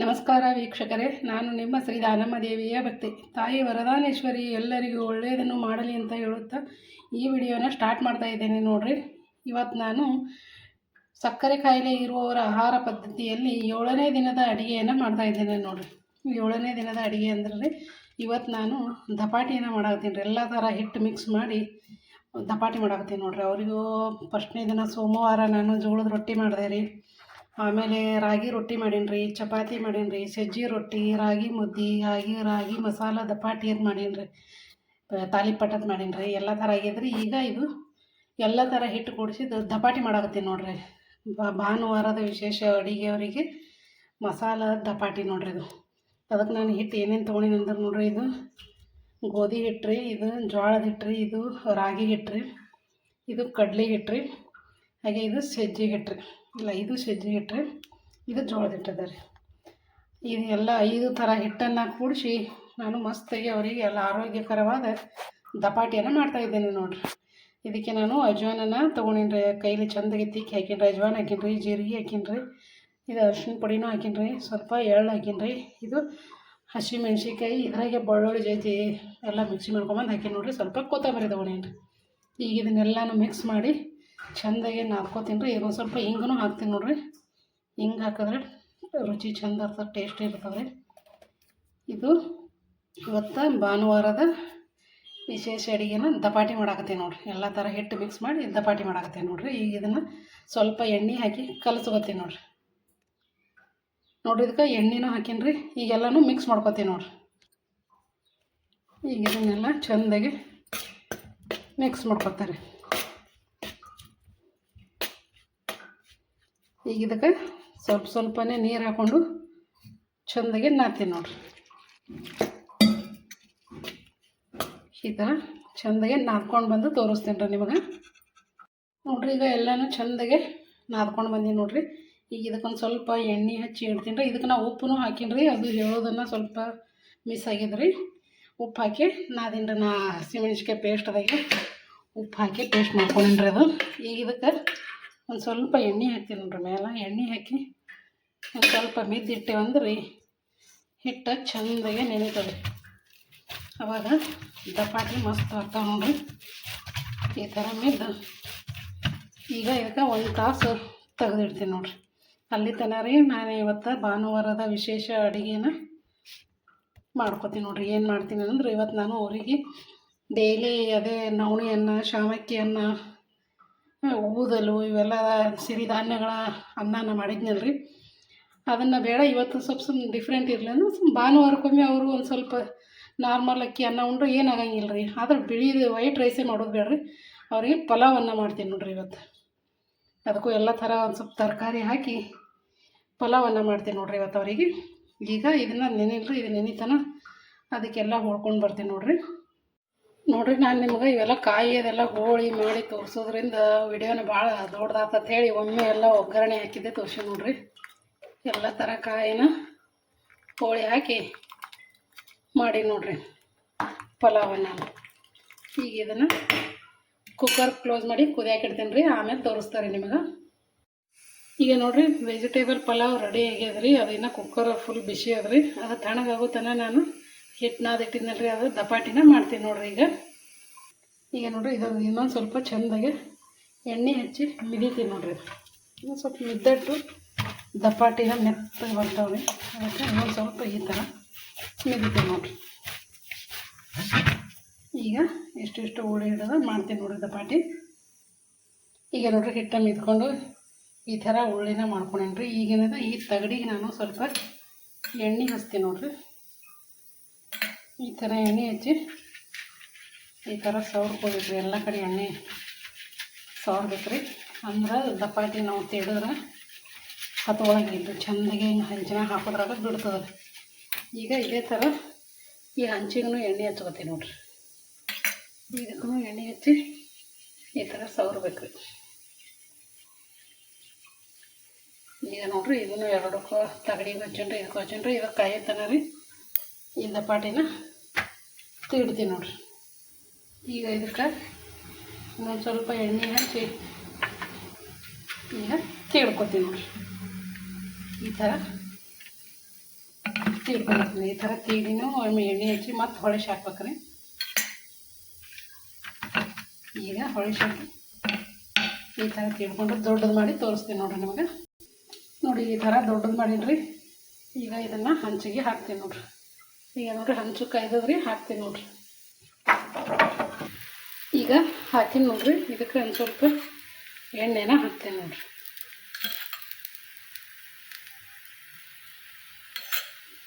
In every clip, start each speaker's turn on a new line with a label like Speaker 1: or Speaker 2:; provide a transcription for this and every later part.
Speaker 1: ನಮಸ್ಕಾರ ವೀಕ್ಷಕರೇ, ನಾನು ನಿಮ್ಮ ಶ್ರೀ ದಾನಮ್ಮದೇವಿಯ ಭಕ್ತಿ. ತಾಯಿ ವರದಾನೇಶ್ವರಿ ಎಲ್ಲರಿಗೂ ಒಳ್ಳೆಯದನ್ನು ಮಾಡಲಿ ಅಂತ ಹೇಳುತ್ತಾ ಈ ವಿಡಿಯೋನ ಸ್ಟಾರ್ಟ್ ಮಾಡ್ತಾ ಇದ್ದೇನೆ. ನೋಡ್ರಿ, ಇವತ್ತು ನಾನು ಸಕ್ಕರೆ ಕಾಯಿಲೆ ಇರುವವರ ಆಹಾರ ಪದ್ಧತಿಯಲ್ಲಿ 7ನೇ ದಿನದ ಅಡುಗೆಯನ್ನು ಮಾಡ್ತಾ ಇದ್ದೇನೆ. ನೋಡ್ರಿ, 7ನೇ ದಿನದ ಅಡುಗೆ ಅಂದ್ರೆ ಇವತ್ತು ನಾನು ದಪಾಟಿಯನ್ನು ಮಾಡಾಕತ್ತೀನಿ ರೀ. ಎಲ್ಲ ಥರ ಹಿಟ್ಟು ಮಿಕ್ಸ್ ಮಾಡಿ ದಪಾಟಿ ಮಾಡಾಕತ್ತೀನಿ ನೋಡ್ರಿ. ಅವರಿಗೂ ಫಸ್ಟ್ನೇ ದಿನ ಸೋಮವಾರ ನಾನು ಜೋಳದ ರೊಟ್ಟಿ ಮಾಡಿದೆ ರೀ. ಆಮೇಲೆ ರಾಗಿ ರೊಟ್ಟಿ ಮಾಡೀನಿ ರೀ, ಚಪಾತಿ ಮಾಡೀನಿ ರೀ, ಸಜ್ಜಿ ರೊಟ್ಟಿ, ರಾಗಿ ಮುದ್ದೆ, ರಾಗಿ ಮಸಾಲ ದಪಾಟಿ ಅಂತ ಮಾಡೀನಿ ರೀ, ತಾಲಿಪಟ್ಟದ್ದು ಮಾಡೀನಿ ರೀ. ಎಲ್ಲ ಥರ ಆಗ್ಯದ್ರಿ. ಈಗ ಇದು ಎಲ್ಲ ಥರ ಹಿಟ್ಟು ಕೂಡಿಸಿದ್ದು ದಪಾಟಿ ಮಾಡಾಕತ್ತೀನಿ ನೋಡ್ರಿ. ಭಾನುವಾರದ ವಿಶೇಷ ಅಡುಗೆಯವರಿಗೆ ಮಸಾಲ ದಪಾಟಿ ನೋಡ್ರಿ. ಇದು ಅದಕ್ಕೆ ನಾನು ಹಿಟ್ಟು ಏನೇನು ತೊಗೊಂಡಿನಿ ಅಂದ್ರೆ ನೋಡ್ರಿ, ಇದು ಗೋಧಿ ಹಿಟ್ಟು ರೀ, ಇದು ಜೋಳದ ಹಿಟ್ಟು ರೀ, ಇದು ರಾಗಿ ಹಿಟ್ಟು ರೀ, ಇದು ಕಡಲೆ ಹಿಟ್ಟು ರೀ, ಹಾಗೆ ಇದು ಸಜ್ಜಿ ಹಿಟ್ಟು ರೀ. ಇಲ್ಲ, ಇದು ಸಜ್ಜಿ ಹಿಟ್ಟು ರೀ, ಇದು ಜೋಳದ ಹಿಟ್ಟು ಅದ ರೀ. ಇದು ಎಲ್ಲ 5 ಥರ ಹಿಟ್ಟನ್ನು ಕೂಡಿಸಿ ನಾನು ಮಸ್ತಾಗಿ ಅವರಿಗೆ ಎಲ್ಲ ಆರೋಗ್ಯಕರವಾದ ದಪಾಟಿಯನ್ನು ಮಾಡ್ತಾಯಿದ್ದೇನೆ ನೋಡ್ರಿ. ಇದಕ್ಕೆ ನಾನು ಅಜ್ವಾನನ್ನು ತೊಗೊಂಡಿನಿ ರೀ. ಕೈಲಿ ಚಂದಾಗಿ ತಿಕ್ಕಿ ಹಾಕೀನಿ ರೀ. ಅಜ್ವಾನ ಹಾಕೀನಿ ರೀ, ಜೀರಿಗೆ ಹಾಕೀನಿ ರೀ, ಇದು ಅರಿಶಿನ ಪುಡಿನೂ ಹಾಕೀನಿ ರೀ, ಸ್ವಲ್ಪ ಎಳ್ಳು ಹಾಕೀನಿ ರೀ, ಇದು ಹಸಿ ಮೆಣ್ಸಿನ್ಕಾಯಿ, ಇದ್ರಾಗೆ ಬೆಳ್ಳುಳ್ಳಿ ಜೊತೆ ಎಲ್ಲ ಮಿಕ್ಸಿ ಮಾಡ್ಕೊಂಬಂದು ಹಾಕೀನಿ ನೋಡಿರಿ. ಸ್ವಲ್ಪ ಕೊತ್ತಂಬರಿ ತೊಗೊಂಡೀನಿ ರೀ. ಈಗ ಇದನ್ನೆಲ್ಲನೂ ಮಿಕ್ಸ್ ಮಾಡಿ ಚೆಂದಾಗಿ ನಾದ್ಕೋತೀನಿ ರೀ. ಇದೊಂದು ಸ್ವಲ್ಪ ಹಿಂಗೂ ಹಾಕ್ತೀನಿ ನೋಡಿರಿ. ಹಿಂಗೆ ಹಾಕಿದ್ರೆ ರುಚಿ ಚೆಂದ ಇರ್ತದೆ, ಟೇಸ್ಟ್ ಇರ್ತದೆ ರೀ. ಇದು ಇವತ್ತು ಭಾನುವಾರದ ವಿಶೇಷ ಅಡುಗೆನ ದಪಾಟಿ ಮಾಡಾಕತ್ತೀನಿ ನೋಡಿರಿ. ಎಲ್ಲ ಥರ ಹಿಟ್ಟು ಮಿಕ್ಸ್ ಮಾಡಿ ದಪಾಟಿ ಮಾಡಾಕತ್ತೀನಿ ನೋಡಿರಿ. ಈಗ ಇದನ್ನು ಸ್ವಲ್ಪ ಎಣ್ಣೆ ಹಾಕಿ ಕಲಸ್ಕೊತೀನಿ ನೋಡಿರಿ. ಇದಕ್ಕೆ ಎಣ್ಣೆನೂ ಹಾಕೀನಿ ರೀ. ಈಗೆಲ್ಲನೂ ಮಿಕ್ಸ್ ಮಾಡ್ಕೊತೀನಿ ನೋಡಿರಿ. ಈಗ ಇದನ್ನೆಲ್ಲ ಚೆಂದಾಗಿ ಮಿಕ್ಸ್ ಮಾಡ್ಕೊತಾರೆ. ಈಗ ಇದಕ್ಕೆ ಸ್ವಲ್ಪನೇ ನೀರು ಹಾಕ್ಕೊಂಡು ಚೆಂದಾಗಿ ನಾದ್ತೀನಿ ನೋಡಿರಿ. ಈ ಥರ ಚೆಂದಾಗಿ ನಾದ್ಕೊಂಡು ಬಂದು ತೋರಿಸ್ತೀನಿ ರೀ ನಿಮಗೆ ನೋಡಿರಿ. ಈಗ ಎಲ್ಲನೂ ಚೆಂದಾಗಿ ನಾದ್ಕೊಂಡು ಬಂದೀನಿ ನೋಡಿರಿ. ಈಗ ಇದಕ್ಕೊಂದು ಸ್ವಲ್ಪ ಎಣ್ಣೆ ಹಚ್ಚಿ ಇಡ್ತೀನಿ ರೀ. ಇದಕ್ಕೆ ನಾವು ಉಪ್ಪು ಹಾಕೀನಿ ರೀ. ಅದು ಹೇಳೋದನ್ನು ಸ್ವಲ್ಪ ಮಿಸ್ ಆಗಿದ್ರಿ. ಉಪ್ಪು ಹಾಕಿ ನಾದೀನಿ ರೀ. ಹಸಿಮೆಣ್ಸಿಕಾಯಿ ಪೇಸ್ಟ್ದಾಗೆ ಉಪ್ಪು ಹಾಕಿ ಪೇಸ್ಟ್ ಮಾಡ್ಕೊಂಡೀನಿ ರೀ. ಅದು ಈಗ ಇದಕ್ಕೆ ಒಂದು ಸ್ವಲ್ಪ ಎಣ್ಣೆ ಹಾಕ್ತೀನಿ ನೋಡ್ರಿ. ಮೇಲೆ ಎಣ್ಣೆ ಹಾಕಿ ಒಂದು ಸ್ವಲ್ಪ ಮಿದ್ದಿಟ್ಟೇವೆ ಅಂದ್ರೆ ಹಿಟ್ಟು ಚೆಂದಾಗೆ ನೆನೀತದೆ. ಅವಾಗ ದಪಾಟಿ ಮಸ್ತ್ ಆಗ್ತಾವೆ ನೋಡ್ರಿ. ಈ ಥರ ಮಿದ್ದು ಈಗ ಇದಕ್ಕೆ 1 ತಾಸು ತೆಗೆದಿಡ್ತೀನಿ ನೋಡ್ರಿ. ಅಲ್ಲಿ ತನಕ ರೀ ನಾನು ಇವತ್ತು ಭಾನುವಾರದ ವಿಶೇಷ ಅಡುಗೆನ ಮಾಡ್ಕೊತೀನಿ ನೋಡ್ರಿ. ಏನು ಮಾಡ್ತೀನಿ ಅಂದ್ರೆ ಇವತ್ತು ನಾನು ಅವರಿಗೆ ಡೈಲಿ ಅದೇ ನವಣೆ ಅನ್ನ, ಶಾವಕ್ಕಿ ಅನ್ನ, ಊದಲು ಇವೆಲ್ಲ ಸಿರಿಧಾನ್ಯಗಳ ಅನ್ನನ ಮಾಡಿದ್ನಲ್ಲ ರೀ. ಅದನ್ನು ಬೇಡ ಇವತ್ತು ಸ್ವಲ್ಪ ಡಿಫ್ರೆಂಟ್ ಇರಲಿ ಅಂದ್ರೆ ಭಾನುವಾರಕ್ಕೊಮ್ಮೆ ಅವರು ಒಂದು ಸ್ವಲ್ಪ ನಾರ್ಮಲ್ ಅಕ್ಕಿ ಅನ್ನ ಉಂಡ್ರೆ ಏನಾಗಂಗಿಲ್ಲ ರೀ. ಆದ್ರೆ ಬಿಳಿದು ವೈಟ್ ರೈಸೇ ಮಾಡೋದು ಬೇಡ್ರಿ. ಅವರಿಗೆ ಪಲಾವನ್ನು ಮಾಡ್ತೀನಿ ನೋಡ್ರಿ ಇವತ್ತು. ಅದಕ್ಕೂ ಎಲ್ಲ ಥರ ಒಂದು ಸ್ವಲ್ಪ ತರಕಾರಿ ಹಾಕಿ ಪಲಾವನ್ನು ಮಾಡ್ತೀನಿ ನೋಡ್ರಿ ಇವತ್ತು ಅವರಿಗೆ. ಈಗ ಇದನ್ನು ನೆನಿಲ್ರಿ, ಇದು ನೆನಿತನ ಅದಕ್ಕೆಲ್ಲ ಹೊಳ್ಕೊಂಡು ಬರ್ತೀನಿ ನೋಡ್ರಿ. ನಾನು ನಿಮ್ಗೆ ಇವೆಲ್ಲ ಕಾಯಿ ಅದೆಲ್ಲ ಗೋಳಿ ಮಾಡಿ ತೋರಿಸೋದ್ರಿಂದ ವಿಡಿಯೋನ ಭಾಳ ದೊಡ್ಡದಾಗ್ತದೆ ಹೇಳಿ ಒಮ್ಮೆ ಎಲ್ಲ ಒಗ್ಗರಣೆ ಹಾಕಿದ್ದೆ ತೋರಿಸಿ ನೋಡ್ರಿ. ಎಲ್ಲ ಥರ ಕಾಯಿನ ಹೋಳಿ ಹಾಕಿ ಮಾಡಿ ನೋಡ್ರಿ ಪಲಾವನ್ನು. ಈಗ ಇದನ್ನು ಕುಕ್ಕರ್ ಕ್ಲೋಸ್ ಮಾಡಿ ಕುದಿಯಾಕೆ ಇಡ್ತೀನಿ ರೀ. ಆಮೇಲೆ ತೋರಿಸ್ತಾರೆ ನಿಮಗೆ. ಈಗ ನೋಡಿರಿ, ವೆಜಿಟೇಬಲ್ ಪಲಾವ್ ರೆಡಿ ಆಗ್ಯದ್ರಿ. ಅದು ಇನ್ನೂ ಕುಕ್ಕರ್ ಫುಲ್ ಬಿಸಿ ಅದ್ರಿ. ಅದು ತಣ್ಣಗಾಗೋ ತನಕ ನಾನು ಹಿಟ್ಟು ನಾದಿಟ್ಟಿದ್ನಲ್ಲ ರೀ, ಅದು ದಪಾಟಿನ ಮಾಡ್ತೀನಿ ನೋಡ್ರಿ. ಈಗ ನೋಡಿರಿ, ಇದು ಇನ್ನೊಂದು ಸ್ವಲ್ಪ ಚೆಂದಾಗೆ ಎಣ್ಣೆ ಹಚ್ಚಿ ಮಿದಿತೀನಿ ನೋಡ್ರಿ. ಇನ್ನೊಂದು ಸ್ವಲ್ಪ ಮಿದ್ದಟ್ಟು ದಪಾಟಿನ ಮೆತ್ತಗೆ ಬರ್ತಾವೆ. ಅದಕ್ಕೆ ಇನ್ನೊಂದು ಸ್ವಲ್ಪ ಈ ಥರ ಮಿದಿತೀನಿ ನೋಡ್ರಿ. ಈಗ ಎಷ್ಟು ಹುಳಿ ಹಿಡಿದು ಮಾಡ್ತೀನಿ ನೋಡ್ರಿ ದಪಾಟಿ. ಈಗ ನೋಡ್ರಿ, ಹಿಟ್ಟನ್ನು ಮಿದ್ಕೊಂಡು ಈ ಥರ ಉಳ್ಳಿನ ಮಾಡ್ಕೊಂಡೇನಿ ರೀ. ಈಗೇನದ ಈ ತಗಡಿಗೆ ನಾನು ಸ್ವಲ್ಪ ಎಣ್ಣೆ ಹಚ್ತೀನಿ ನೋಡ್ರಿ. ಈ ಥರ ಎಣ್ಣೆ ಹಚ್ಚಿ ಈ ಥರ ಸವರ್ಕೋಬೇಕು ರೀ. ಎಲ್ಲ ಕಡೆ ಎಣ್ಣೆ ಸವರ್ಬೇಕು ರೀ. ಅಂದ್ರೆ ದಪಾಟಿ ನಾವು ತೆಗೆದ್ರೆ ಹತ್ಕೊಳಂಗಿಲ್ಲ ರೀ. ಚೆಂದಾಗಿ ಹಿಂಗೆ ಹಂಚಿನಾಗ ಹಾಕೋದ್ರಾಗ ಬಿಡ್ತದೆ. ಈಗ ಇದೇ ಥರ ಈ ಹಂಚಿಗೂ ಎಣ್ಣೆ ಹಚ್ಕೋತೀನಿ ನೋಡ್ರಿ. ಇದಕ್ಕೂ ಎಣ್ಣೆ ಹಚ್ಚಿ ಈ ಥರ ಸವರ್ಬೇಕು ರೀ. ಈಗ ನೋಡ್ರಿ, ಇದನ್ನು ಎರಡಕ್ಕೂ ತಗಡಿಗೆ ಹಚ್ಚನ್ರಿ, ಇದಕ್ಕೂ ಹಚ್ಚನ್ರಿ. ಇದಕ್ಕೆ ಕಾಯತನ ರೀ ಈ ದಪಾಟಿನ ತೀಡ್ತೀನಿ ನೋಡ್ರಿ. ಈಗ ಇದಕ್ಕೆ ಇನ್ನೊಂದು ಸ್ವಲ್ಪ ಎಣ್ಣೆ ಹಚ್ಚಿ ಈಗ ತೀಡ್ಕೊತೀನಿ ನೋಡ್ರಿ. ಈ ಥರ ತೀಡ್ಕೊಂಡಿರ್ತೀನಿ. ಈ ಥರ ತೀಡಿನೂ ಒಮ್ಮೆ ಎಣ್ಣೆ ಹಚ್ಚಿ ಮತ್ತೆ ಹೊಳಿಸಿ ಹಾಕ್ಬೇಕ್ರಿ. ಈಗ ಹೊಳಿಸಿ ಹಾಕಿ ಈ ಥರ ತೀಡ್ಕೊಂಡು ದೊಡ್ಡದು ಮಾಡಿ ತೋರಿಸ್ತೀನಿ ನೋಡಿರಿ ನಿಮಗೆ. ನೋಡಿ ಈ ಥರ ದೊಡ್ಡದು ಮಾಡೀನಿ. ಈಗ ಇದನ್ನು ಹಂಚಿಗೆ ಹಾಕ್ತೀನಿ ನೋಡಿರಿ. ಈಗ ನೋಡಿರಿ ಹಂಚು ಕಾಯ್ದದ್ರಿ, ಹಾಕ್ತೀನಿ ನೋಡಿರಿ. ಈಗ ಹಾಕಿನಿ ನೋಡಿರಿ. ಇದಕ್ಕೆ ಒಂದು ಸ್ವಲ್ಪ ಎಣ್ಣೆನ ಹಾಕ್ತೀನಿ ನೋಡಿರಿ.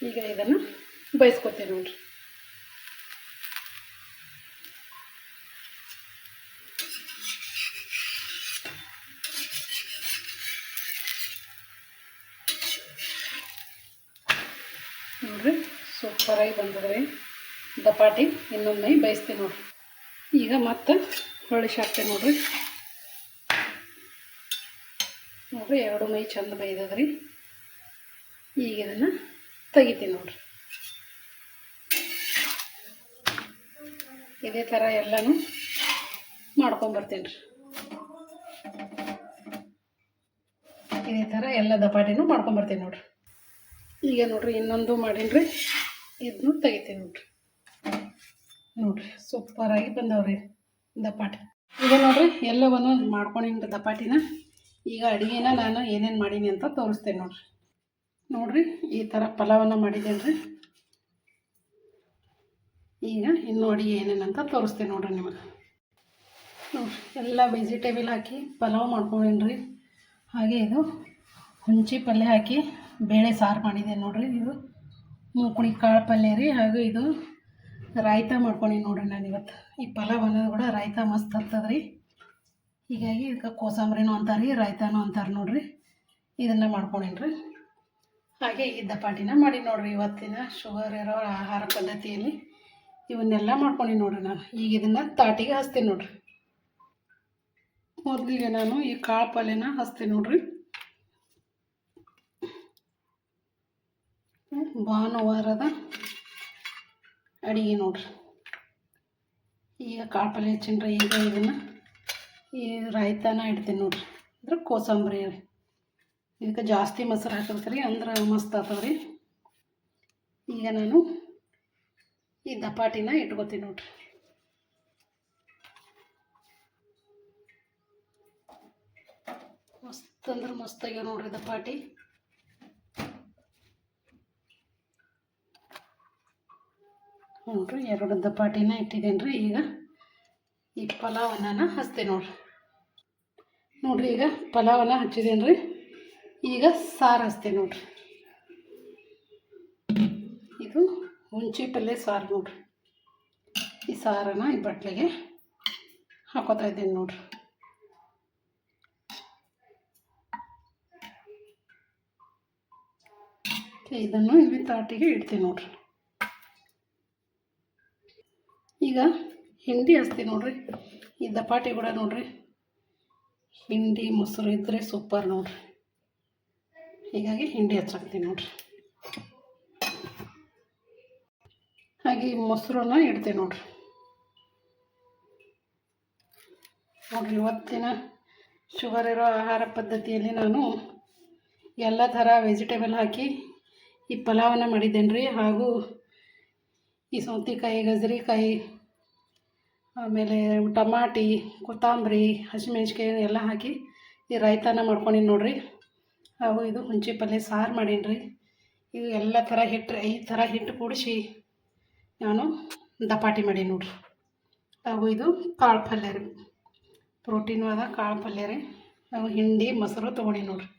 Speaker 1: ಈಗ ಇದನ್ನು ಬೇಯಿಸ್ಕೊತೀನಿ ನೋಡಿರಿ. ನೋಡಿರಿ ಸೂಪರಾಗಿ ಬಂದದ್ರಿ ದಪಾಟಿ. ಇನ್ನೊಮ್ಮೆ ಬೇಯಿಸ್ತೀನಿ ನೋಡಿರಿ. ಈಗ ಮತ್ತೆ ಹೊಳಿಸಿ ಹಾಕ್ತೀನಿ ನೋಡಿರಿ. ನೋಡಿರಿ ಎರಡು ಮೈ ಚಂದ ಬೇಯ್ದದ್ರಿ. ಈಗ ಇದನ್ನು ತೆಗಿತೀನಿ ನೋಡಿರಿ. ಇದೇ ಥರ ಎಲ್ಲನೂ ಮಾಡ್ಕೊಂಬರ್ತೀನಿ ರೀ. ಇದೇ ಥರ ಎಲ್ಲ ದಪಾಟಿನೂ ಮಾಡ್ಕೊಂಬರ್ತೀನಿ ನೋಡಿರಿ. ಈಗ ನೋಡಿರಿ ಇನ್ನೊಂದು ಮಾಡೀನಿ ರೀ. ಇದನ್ನು ತೆಗಿತೀನಿ ನೋಡಿರಿ. ನೋಡಿರಿ ಸೂಪರಾಗಿ ಬಂದವ್ರಿ ದಪಾಟಿ. ಈಗ ನೋಡಿರಿ ಎಲ್ಲವನ್ನು ಮಾಡ್ಕೊಂಡಿನಿ ದಪಾಟಿನ. ಈಗ ಅಡುಗೆನ ನಾನು ಏನೇನು ಮಾಡೀನಿ ಅಂತ ತೋರಿಸ್ತೇನೆ ನೋಡಿರಿ. ನೋಡಿರಿ ಈ ಥರ ಪಲಾವನ್ನು ಮಾಡಿದ್ದೇನೆ ರೀ. ಈಗ ಇನ್ನೂ ಅಡುಗೆ ಏನೇನಂತ ತೋರಿಸ್ತೇನೆ ನೋಡಿರಿ ನಿಮಗೆ. ನೋಡಿರಿ ಎಲ್ಲ ವೆಜಿಟೇಬಲ್ ಹಾಕಿ ಪಲಾವ್ ಮಾಡ್ಕೊಂಡೇನಿ ರೀ. ಹಾಗೆ ಇದು ಹುಂಚಿ ಪಲ್ಯ ಹಾಕಿ ಬೇಳೆ ಸಾರು ಮಾಡಿದ್ದೇನೆ ನೋಡಿರಿ. ಇದು ಮೂಕುಣಿ ಕಾಳು ಪಲ್ಯ ರೀ. ಹಾಗೂ ಇದು ರಾಯ್ತ ಮಾಡ್ಕೊಂಡಿ ನೋಡಿರಿ ನಾನು ಇವತ್ತು. ಈ ಪಲಾವ್ ಅನ್ನೋದು ಕೂಡ ರಾಯ್ತ ಮಸ್ತ್ ಆಗ್ತದ್ರಿ. ಹೀಗಾಗಿ ಇದಕ್ಕೆ ಕೋಸಂಬರಿನೂ ಅಂತಾರೆ ರೀ, ರಾಯ್ತಾನೂ ಅಂತಾರೆ ನೋಡಿರಿ. ಇದನ್ನು ಮಾಡ್ಕೊಂಡೇನಿ ರೀ. ಹಾಗೆ ಈ ದಪಾಟಿನ ಮಾಡಿ ನೋಡಿರಿ. ಇವತ್ತಿನ ಶುಗರ್ ಇರೋ ಆಹಾರ ಪದ್ಧತಿಯಲ್ಲಿ ಇವನ್ನೆಲ್ಲ ಮಾಡ್ಕೊಂಡು ನೋಡಿರಿ ನಾನು. ಈಗ ಇದನ್ನು ತಾಟಿಗೆ ಹಚ್ತೀನಿ ನೋಡಿರಿ. ಮೊದಲಿಗೆ ನಾನು ಈ ಕಾಳು ಪಲ್ಯನ ಹಚ್ತೀನಿ ನೋಡಿರಿ. ಭಾನುವಾರದ ಅಡುಗೆ ನೋಡಿರಿ. ಈಗ ಕಾಳು ಪಲ್ಯ ಹಚ್ಚಿನ್ರಿ. ಈಗ ಇದನ್ನು ಈ ರಾಯ್ತಾನ ಇಡ್ತೀನಿ ನೋಡಿರಿ. ಅಂದ್ರೆ ಕೋಸಂಬರಿ ರೀ. ಇದಕ್ಕೆ ಜಾಸ್ತಿ ಮೊಸರು ಹಾಕಬೇಕ್ರಿ, ಅಂದ್ರೆ ಮಸ್ತ್ ಆಗ್ತದ್ರಿ. ಈಗ ನಾನು ಈ ದಪಾಟಿನ ಇಟ್ಕೋತೀನಿ ನೋಡಿರಿ. ಮಸ್ತ್ ಅಂದ್ರೆ ಮಸ್ತ್ ಆಗ್ಯಾವ ನೋಡಿರಿ ದಪಾಟಿ. ನೋಡಿರಿ ಎರಡು ದಪಾಟಿನ ಇಟ್ಟಿದ್ದೀನಿ ರೀ. ಈಗ ಈ ಪಲಾವನ್ನ ಹಚ್ತೀನಿ ನೋಡಿರಿ. ನೋಡಿರಿ ಈಗ ಪಲಾವನ್ನ ಹಚ್ಚಿದ್ದೀನಿ ರೀ. ಈಗ ಸಾರು ಹಚ್ತೀನಿ ನೋಡಿರಿ. ಇದು ಹುಂಚಿ ಪಲ್ಯ ಸಾರು ನೋಡಿರಿ. ಈ ಸಾರನ್ನು ಈ ಬಟ್ಲಿಗೆ ಹಾಕೋತಾ ಇದ್ದೀನಿ ನೋಡಿರಿ. ಇದನ್ನು ಇಲ್ಲಿ ತಾಟಿಗೆ ಇಡ್ತೀನಿ ನೋಡಿರಿ. ಈಗ ಹಿಂಡಿ ಹಚ್ತೀನಿ ನೋಡಿರಿ. ಈ ದಪಾಟಿ ಕೂಡ ನೋಡಿರಿ ಹಿಂಡಿ ಮೊಸರು ಇದ್ದರೆ ಸೂಪರ್ ನೋಡಿರಿ. ಹೀಗಾಗಿ ಹಿಂಡಿ ಹಚ್ಚಾಕ್ತೀನಿ ನೋಡಿರಿ. ಹಾಗೆ ಮೊಸರನ್ನ ಇಡ್ತೀನಿ ನೋಡಿರಿ. ನೋಡಿರಿ ಇವತ್ತಿನ ಶುಗರ್ ಇರೋ ಆಹಾರ ಪದ್ಧತಿಯಲ್ಲಿ ನಾನು ಎಲ್ಲ ಥರ ವೆಜಿಟೇಬಲ್ ಹಾಕಿ ಈ ಪಲಾವನ್ನು ಮಾಡಿದ್ದೇನೆ ರೀ. ಹಾಗೂ ಈ ಸೌತೆಕಾಯಿ, ಗಜರಿಕಾಯಿ, ಆಮೇಲೆ ಟಮಾಟಿ, ಕೊತ್ತಂಬರಿ, ಹಸಿಮೆಣ್ಸಿಕಾಯಿ ಎಲ್ಲ ಹಾಕಿ ಈ ರಾಯ್ತಾನ ಮಾಡ್ಕೊಂಡೀನಿ ನೋಡಿರಿ. ಹಾಗೂ ಇದು ಹುಂಚಿ ಪಲ್ಯ ಸಾರು ಮಾಡೀನಿ ರೀ. ಇದು ಎಲ್ಲ ಥರ ಹಿಟ್ಟು 5 ಥರ ಹಿಟ್ಟು ಕೂಡಿಸಿ ನಾನು ದಪಾಟಿ ಮಾಡೀನಿ ನೋಡಿರಿ. ಹಾಗೂ ಇದು ಕಾಳು ಪಲ್ಯ ರೀ, ಪ್ರೋಟೀನು ಅದ ಕಾಳು ಪಲ್ಯ ರೀ. ಹಾಗೂ ಹಿಂಡಿ ಮೊಸರು ತೊಗೊಂಡೀನಿ ನೋಡಿರಿ.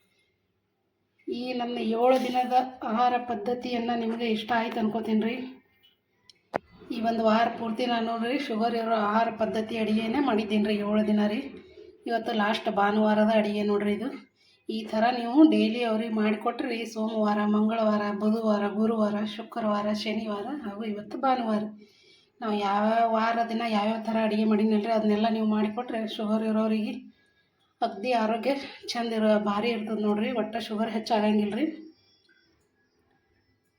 Speaker 1: ಈ ನನ್ನ 7 ದಿನದ ಆಹಾರ ಪದ್ಧತಿಯನ್ನು ನಿಮಗೆ ಇಷ್ಟ ಆಯ್ತು ಅನ್ಕೋತೀನಿ ರೀ. ಈ ಒಂದು ವಾರ ಪೂರ್ತಿ ನಾನು ನೋಡಿರಿ ಶುಗರ್ ಇರೋ ಆಹಾರ ಪದ್ಧತಿ ಅಡುಗೆನೇ ಮಾಡಿದ್ದೀನಿ ರೀ 7 ದಿನ ರೀ. ಇವತ್ತು ಲಾಸ್ಟ್ ಭಾನುವಾರದ ಅಡುಗೆ ನೋಡಿರಿ. ಇದು ಈ ಥರ ನೀವು ಡೈಲಿ ಅವ್ರಿಗೆ ಮಾಡಿಕೊಟ್ರಿ ಸೋಮವಾರ, ಮಂಗಳವಾರ, ಬುಧವಾರ, ಗುರುವಾರ, ಶುಕ್ರವಾರ, ಶನಿವಾರ ಹಾಗೂ ಇವತ್ತು ಭಾನುವಾರ. ನಾವು ಯಾವ ವಾರ ದಿನ ಯಾವ್ಯಾವ ಥರ ಅಡುಗೆ ಮಾಡೀನಲ್ರಿ ಅದನ್ನೆಲ್ಲ ನೀವು ಮಾಡಿಕೊಟ್ರೆ ಶುಗರ್ ಇರೋರಿಗೆ ಅಗದಿ ಆರೋಗ್ಯ ಚಂದ ಭಾರಿ ಇರ್ತದೆ ನೋಡಿರಿ. ಒಟ್ಟು ಶುಗರ್ ಹೆಚ್ಚಾಗಂಗಿಲ್ಲ ರೀ.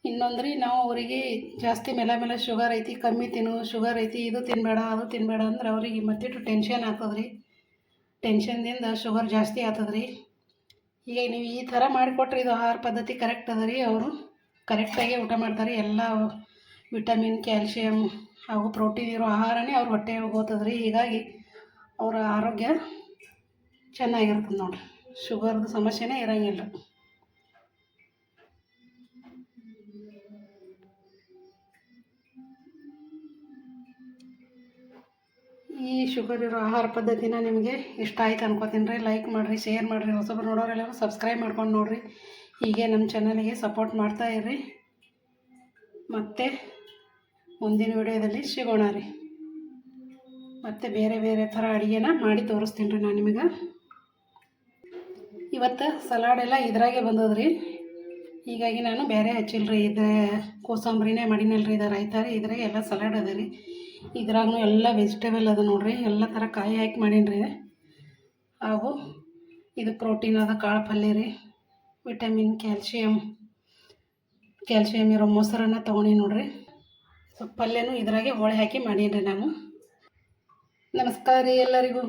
Speaker 1: ಇನ್ನೊಂದು ರೀ, ನಾವು ಅವರಿಗೆ ಜಾಸ್ತಿ ಮೇಲೆ ಶುಗರ್ ಐತಿ, ಕಮ್ಮಿ ತಿನ್ನು, ಶುಗರ್ ಐತಿ, ಇದು ತಿನ್ನಬೇಡ ಅದು ತಿನ್ನಬೇಡ ಅಂದ್ರೆ ಅವ್ರಿಗೆ ಮತ್ತಿಟ್ಟು ಟೆನ್ಷನ್ ಆಗ್ತದೆ ರೀ. ಟೆನ್ಷನ್ದಿಂದ ಶುಗರ್ ಜಾಸ್ತಿ ಆಗ್ತದೆ ರೀ. ಈಗ ನೀವು ಈ ಥರ ಮಾಡಿಕೊಟ್ರೆ ಇದು ಆಹಾರ ಪದ್ಧತಿ ಕರೆಕ್ಟ್ ಅದ ರೀ. ಅವರು ಕರೆಕ್ಟಾಗಿ ಊಟ ಮಾಡ್ತಾರೆ. ಎಲ್ಲ ವಿಟಮಿನ್, ಕ್ಯಾಲ್ಶಿಯಮ್ ಹಾಗೂ ಪ್ರೋಟೀನ್ ಇರೋ ಆಹಾರನೇ ಅವ್ರ ಹೊಟ್ಟೆಗೆ ಹೋಗ್ತದೆ ರೀ. ಹೀಗಾಗಿ ಅವರ ಆರೋಗ್ಯ ಚೆನ್ನಾಗಿರ್ತದೆ ನೋಡಿರಿ. ಶುಗರ್ದು ಸಮಸ್ಯೆನೇ ಇರೋಂಗಿಲ್ಲ. ಈ ಶುಗರ್ ಇರೋ ಆಹಾರ ಪದ್ಧತಿನ ನಿಮಗೆ ಇಷ್ಟ ಆಯ್ತು ಅನ್ಕೋತೀನಿ ರೀ. ಲೈಕ್ ಮಾಡಿರಿ, ಶೇರ್ ಮಾಡಿರಿ. ಹೊಸಬ್ರು ನೋಡೋರೆಲ್ಲರೂ ಸಬ್ಸ್ಕ್ರೈಬ್ ಮಾಡ್ಕೊಂಡು ನೋಡಿರಿ. ಹೀಗೆ ನಮ್ಮ ಚಾನಲಿಗೆ ಸಪೋರ್ಟ್ ಮಾಡ್ತಾ ಇರ್ರಿ. ಮತ್ತು ಮುಂದಿನ ವಿಡಿಯೋದಲ್ಲಿ ಸಿಗೋಣ ರೀ. ಮತ್ತು ಬೇರೆ ಬೇರೆ ಥರ ಅಡುಗೆನ ಮಾಡಿ ತೋರಿಸ್ತೀನಿ ರೀ ನಾನು ನಿಮಗೆ. ಇವತ್ತು ಸಲಾಡೆಲ್ಲ ಇದ್ರಾಗೆ ಬಂದದ್ರಿ. ಹೀಗಾಗಿ ನಾನು ಬೇರೆ ಹಚ್ಚಿಲ್ಲ ರೀ. ಇದು ಕೋಸಂಬರಿನೇ ಮಾಡಿನಲ್ಲ ರೀ. ಇದು ರೈತ ರೀ. ಇದ್ರಾಗೆ ಎಲ್ಲ ಸಲಾಡ್ ಅದ ರೀ. ಇದ್ರಾಗೂ ಎಲ್ಲ ವೆಜಿಟೇಬಲ್ ಅದ ನೋಡಿರಿ. ಎಲ್ಲ ಥರ ಕಾಯಿ ಹಾಕಿ ಮಾಡೀನಿ ರೀ. ಹಾಗೂ ಇದು ಪ್ರೋಟೀನ್ ಅದ ಕಾಳು ಪಲ್ಯ ರೀ. ವಿಟಮಿನ್, ಕ್ಯಾಲ್ಶಿಯಮ್ ಇರೋ ಮೊಸರನ್ನು ತೊಗೊಂಡು ನೋಡಿರಿ. ಸ್ವಲ್ಪ ಪಲ್ಯನೂ ಇದ್ರಾಗೆ ಹೋಳಿ ಹಾಕಿ ಮಾಡೀನಿ ರೀ ನಾನು. ನಮಸ್ಕಾರ ರೀ ಎಲ್ಲರಿಗೂ.